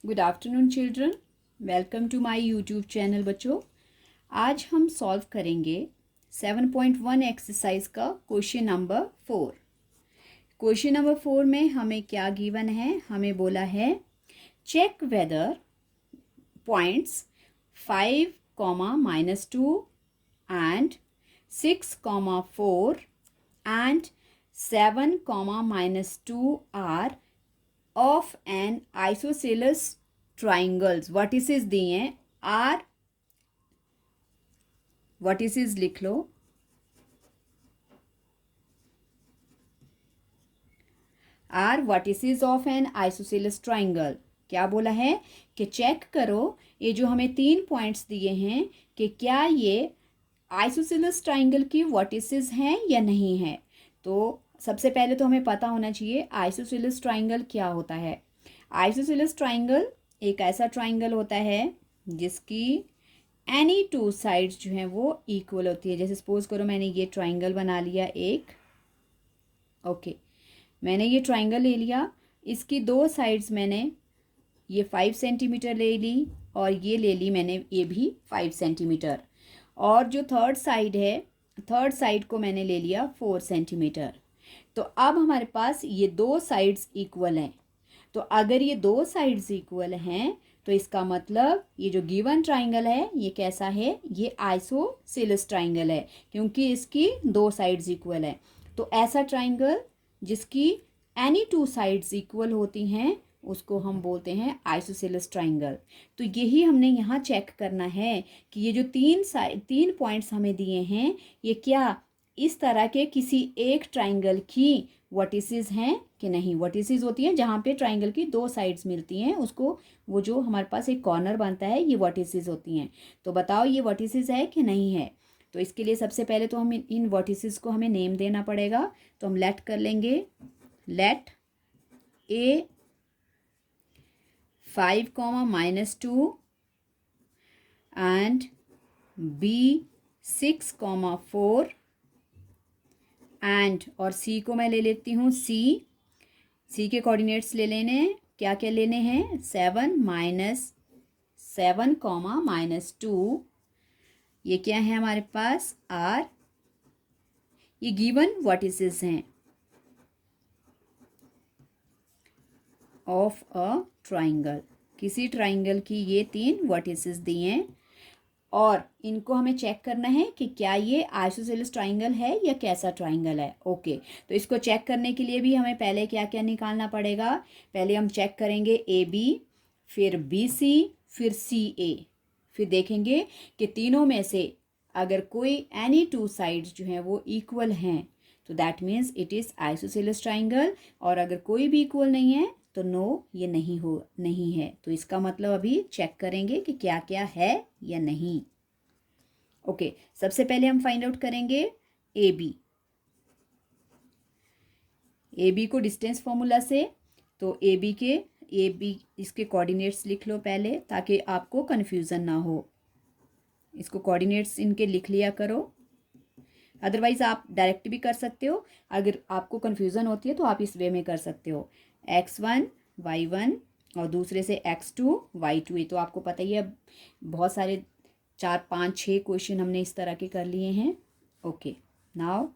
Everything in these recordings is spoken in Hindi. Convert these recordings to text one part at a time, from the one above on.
Good afternoon children, welcome to my YouTube channel. बच्चों, आज हम सॉल्व करेंगे 7.1 एक्सरसाइज का क्वेश्चन नंबर 4। क्वेश्चन नंबर 4 में हमें क्या गिवन है? हमें बोला है check whether points 5, -2 and 6, 4 and 7, -2 are of an isosceles triangles. Vertices दिए हैं आर, वर्टिसेस लिख लो। Are vertices of an isosceles triangle. क्या बोला है कि चेक करो ये जो हमें 3 पॉइंट्स दिए हैं कि क्या ये आइसोसेलस ट्राइंगल की वर्टिसेस हैं या नहीं है। तो सबसे पहले तो हमें पता होना चाहिए आइसोसेलस ट्राइंगल क्या होता है। आइसोसेलस ट्राइंगल एक ऐसा ट्राइंगल होता है जिसकी एनी 2 साइड्स जो हैं वो इक्वल होती है। जैसे सपोज करो मैंने ये ट्राइंगल बना लिया एक, ओके मैंने ये ट्राइंगल ले लिया, इसकी 2 साइड्स मैंने ये 5 सेंटीमीटर ले ली और ये ले ली मैंने ये भी 5 सेंटीमीटर, और जो थर्ड साइड है, थर्ड साइड को मैंने ले लिया 4 सेंटीमीटर। तो अब हमारे पास ये 2 साइड्स इक्वल हैं। तो अगर ये 2 साइड्स इक्वल हैं तो इसका मतलब ये जो गिवन ट्राइंगल है ये कैसा है? ये आइसोसेलस ट्राइंगल है, क्योंकि इसकी 2 साइड्स इक्वल है। तो ऐसा ट्राइंगल जिसकी एनी 2 साइड्स इक्वल होती हैं उसको हम बोलते हैं आइसोसेलस ट्राइंगल। तो यही हमने यहाँ चेक करना है कि ये जो 3 पॉइंट्स हमें दिए हैं ये क्या इस तरह के किसी एक ट्राइंगल की वर्टिसेस हैं कि नहीं। वर्टिसेस होती हैं जहाँ पे ट्राइंगल की 2 साइड्स मिलती हैं, उसको वो जो हमारे पास एक कॉर्नर बनता है ये वर्टिसेस होती हैं। तो बताओ ये वर्टिसेस है कि नहीं है। तो इसके लिए सबसे पहले तो हम इन वर्टिसेस को हमें नेम देना पड़ेगा। तो हम लेट कर लेंगे, let A 5, -2 and B 6, 4 and, और सी को मैं ले लेती हूँ सी के कोऑर्डिनेट्स ले लेने हैं। क्या क्या लेने हैं? 7, -7, -2। ये क्या है हमारे पास? आर। ये गिवन वर्टिसेस हैं ऑफ अ ट्राइंगल। किसी ट्राइंगल की ये 3 वर्टिसेस दिए हैं और इनको हमें चेक करना है कि क्या ये आइसोसेलस ट्राइंगल है या कैसा ट्राइंगल है। ओके, तो इसको चेक करने के लिए भी हमें पहले क्या क्या निकालना पड़ेगा? पहले हम चेक करेंगे ए बी, फिर बी सी, फिर सी ए। फिर देखेंगे कि तीनों में से अगर कोई एनी 2 साइड्स जो हैं वो इक्वल हैं तो that means it is isosceles triangle, और अगर कोई भी इक्वल नहीं है तो नो, ये नहीं है। तो इसका मतलब अभी चेक करेंगे कि क्या क्या है या नहीं। ओके, सबसे पहले हम फाइंड आउट करेंगे ए बी। ए बी को डिस्टेंस फॉर्मूला से, तो ए बी इसके कोऑर्डिनेट्स लिख लो पहले ताकि आपको कन्फ्यूज़न ना हो। इसको कोऑर्डिनेट्स इनके लिख लिया करो, अदरवाइज आप डायरेक्ट भी कर सकते हो। अगर आपको कन्फ्यूज़न होती है तो आप इस वे में कर सकते हो, x1 y1 और दूसरे से x2 y2। ये तो आपको पता ही है, बहुत सारे 4, 5, 6 क्वेश्चन हमने इस तरह के कर लिए हैं। Okay, now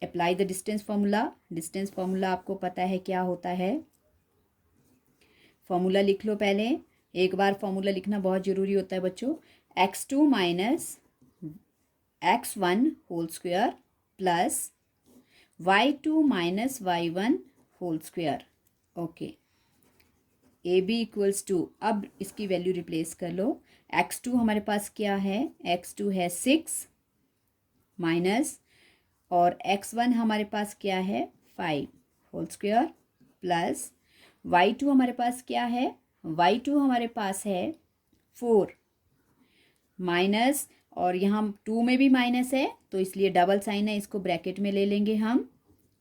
apply the distance formula. Distance formula आपको पता है क्या होता है। फार्मूला लिख लो पहले, एक बार फार्मूला लिखना बहुत ज़रूरी होता है बच्चों। x2 - x1 whole square plus y2 - y1 whole square. Okay, A B equals to, अब इसकी वैल्यू रिप्लेस कर लो। x2 हमारे पास क्या है? x2 है 6 माइनस, और x1 हमारे पास क्या है? 5 होल स्क्वायर प्लस y2 हमारे पास क्या है? y2 हमारे पास है 4 माइनस, और यहाँ 2 में भी माइनस है तो इसलिए डबल साइन है, इसको ब्रैकेट में ले लेंगे हम,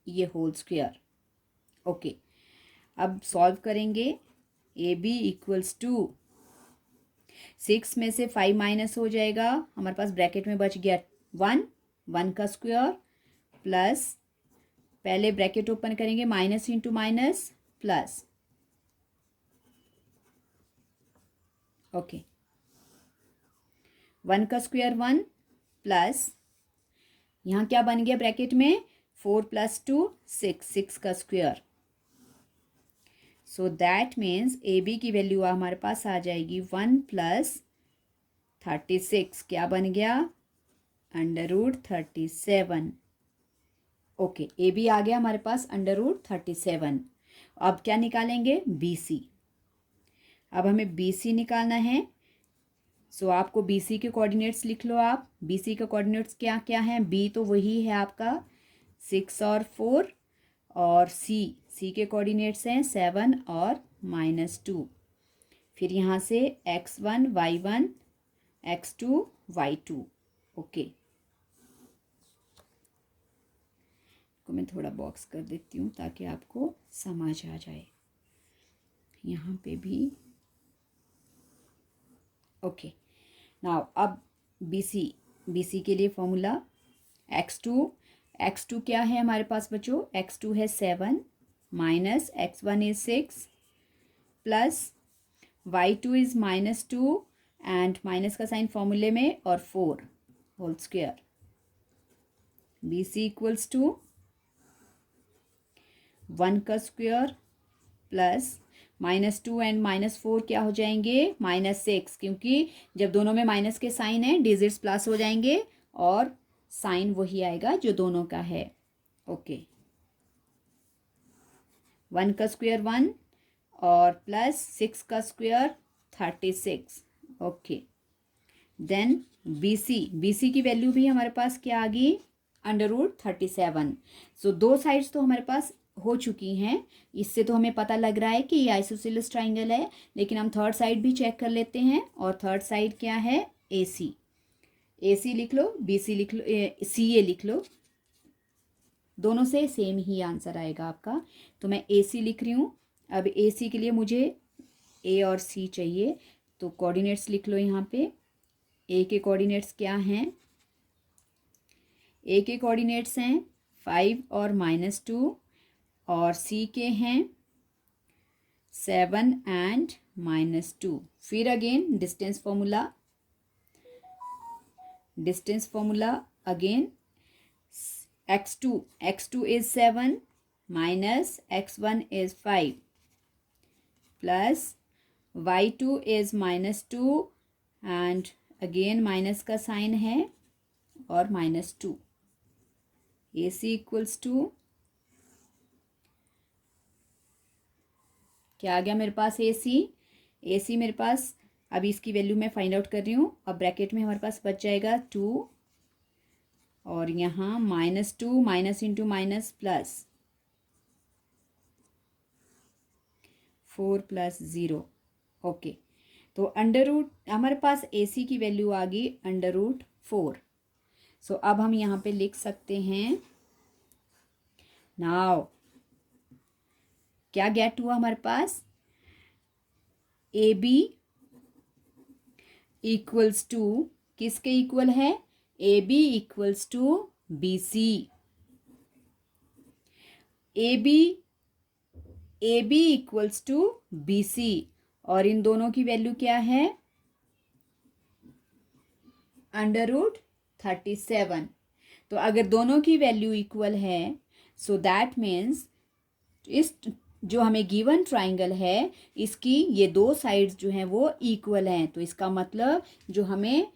ये होल स्क्वायर। ओके, अब सॉल्व करेंगे। ए बी इक्वल्स टू 6 में से 5 माइनस हो जाएगा, हमारे पास ब्रैकेट में बच गया 1 का स्क्वायर प्लस, पहले ब्रैकेट ओपन करेंगे, minus into minus plus, okay, 1 का स्क्वायर 1 प्लस यहाँ क्या बन गया ब्रैकेट में 4 + 2 6, 6 का square. So that means A B की वैल्यू हमारे पास आ जाएगी 1 + 36, क्या बन गया √37। ओके, ए बी आ गया हमारे पास √37। अब क्या निकालेंगे बी सी। अब हमें बी सी निकालना है। सो आपको बी सी के कोऑर्डिनेट्स लिख लो आप। बी सी के कोऑर्डिनेट्स क्या क्या हैं? बी तो वही है आपका 6 और 4, और सी के कोऑर्डिनेट्स हैं 7 और -2। फिर यहाँ से x1 y1 x2 y2। Okay, को मैं थोड़ा बॉक्स कर देती हूँ ताकि आपको समझ आ जाए। यहाँ पे भी ओके। नाउ अब बी सी के लिए फॉर्मूला x2 क्या है हमारे पास बच्चों? x2 है 7 minus x1 is 6 plus y2 is -2 and minus का साइन फॉर्मूले में और 4 whole square. B C equals to 1 का स्क्वायर प्लस -2 एंड -4 क्या हो जाएंगे? -6, क्योंकि जब दोनों में माइनस के साइन है डिजिट्स प्लस हो जाएंगे और साइन वही आएगा जो दोनों का है। ओके, 1 का स्क्वायर 1 और प्लस 6 का square 36। Okay, then B C की वैल्यू भी हमारे पास क्या आ गई? √37। सो दो साइड्स तो हमारे पास हो चुकी हैं। इससे तो हमें पता लग रहा है कि ये आइसोसेलेस ट्राइंगल है, लेकिन हम थर्ड साइड भी चेक कर लेते हैं। और थर्ड साइड क्या है? ए सी लिख लो, बी सी लिख लो, सी ए लिख लो, दोनों से सेम ही आंसर आएगा आपका। तो मैं ए सी लिख रही हूँ। अब ए सी के लिए मुझे ए और सी चाहिए, तो कोऑर्डिनेट्स लिख लो यहाँ पे। ए के कोऑर्डिनेट्स क्या हैं? ए के कोऑर्डिनेट्स हैं 5 और -2, और सी के हैं 7 एंड -2। फिर again distance formula again x2 is 7 minus x1 is 5 plus y2 is -2 and again minus का साइन है और -2। AC इक्वल्स टू क्या आ गया मेरे पास? AC मेरे पास, अभी इसकी वैल्यू मैं फाइंड आउट कर रही हूँ। अब ब्रैकेट में हमारे पास बच जाएगा 2 और यहाँ -2 minus into minus plus 4 + 0। Okay, तो हमारे पास AC की वैल्यू आ गई √4। सो अब हम यहाँ पे लिख सकते हैं, नाउ क्या गेट हुआ हमारे पास? AB इक्वल्स टू किसके इक्वल है? AB equals to BC। AB equals to BC, और इन दोनों की वैल्यू क्या है? √37। तो अगर दोनों की वैल्यू इक्वल है, सो दैट मीन्स इस जो हमें गिवन ट्राइंगल है इसकी ये दो साइड्स जो हैं वो इक्वल हैं। तो इसका मतलब जो हमें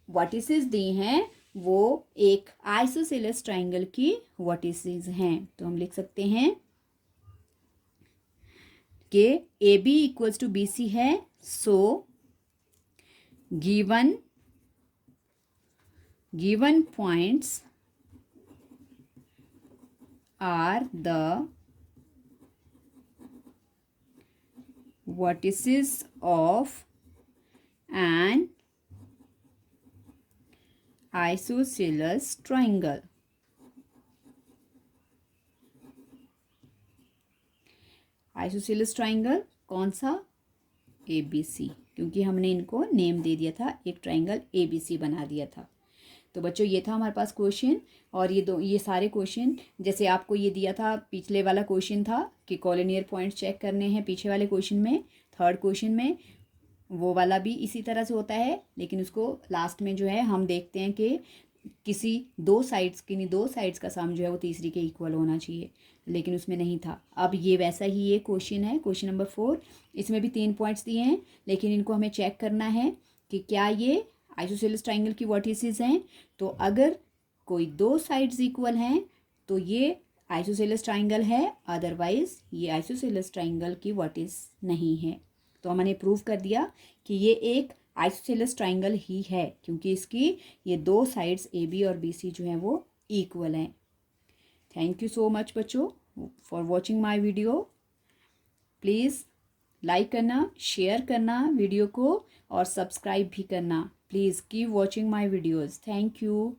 वर्टिसेस दी हैं वो एक आइसोसेलेस ट्राइंगल की वर्टिसेस हैं। तो हम लिख सकते हैं कि AB इक्वल्स टू BC है। So given points are the vertices of an isosceles triangle। Isosceles triangle कौन सा? ABC, क्योंकि हमने इनको नेम दे दिया था, एक ट्राइंगल ABC बना दिया था। तो बच्चों ये था हमारे पास क्वेश्चन, और ये सारे क्वेश्चन जैसे आपको ये दिया था, पिछले वाला क्वेश्चन था कि कॉलिनियर पॉइंट्स चेक करने हैं पीछे वाले क्वेश्चन में, थर्ड क्वेश्चन में वो वाला भी इसी तरह से होता है, लेकिन उसको लास्ट में जो है हम देखते हैं कि किसी दो साइड्स का सम जो है वो तीसरी के इक्वल होना चाहिए, लेकिन उसमें नहीं था। अब ये वैसा ही ये क्वेश्चन है, क्वेश्चन नंबर 4। इसमें भी 3 पॉइंट्स दिए हैं, लेकिन इनको हमें चेक करना है कि क्या ये आइसोसेलेस ट्राइंगल की वर्टिसेस हैं। तो अगर कोई दो साइड्स इक्वल हैं तो ये आइसोसेलेस ट्राइंगल है, अदरवाइज ये आइसोसेलेस ट्राइंगल की वर्टिस नहीं है। तो हमने प्रूव कर दिया कि ये एक आइसोसेलेस ट्राइंगल ही है, क्योंकि इसकी ये दो साइड्स ए बी और बी सी जो हैं वो इक्वल हैं। थैंक यू सो मच बच्चों for watching my video. Please like करना, शेयर करना वीडियो को, और सब्सक्राइब भी करना। Please keep watching my videos. Thank you.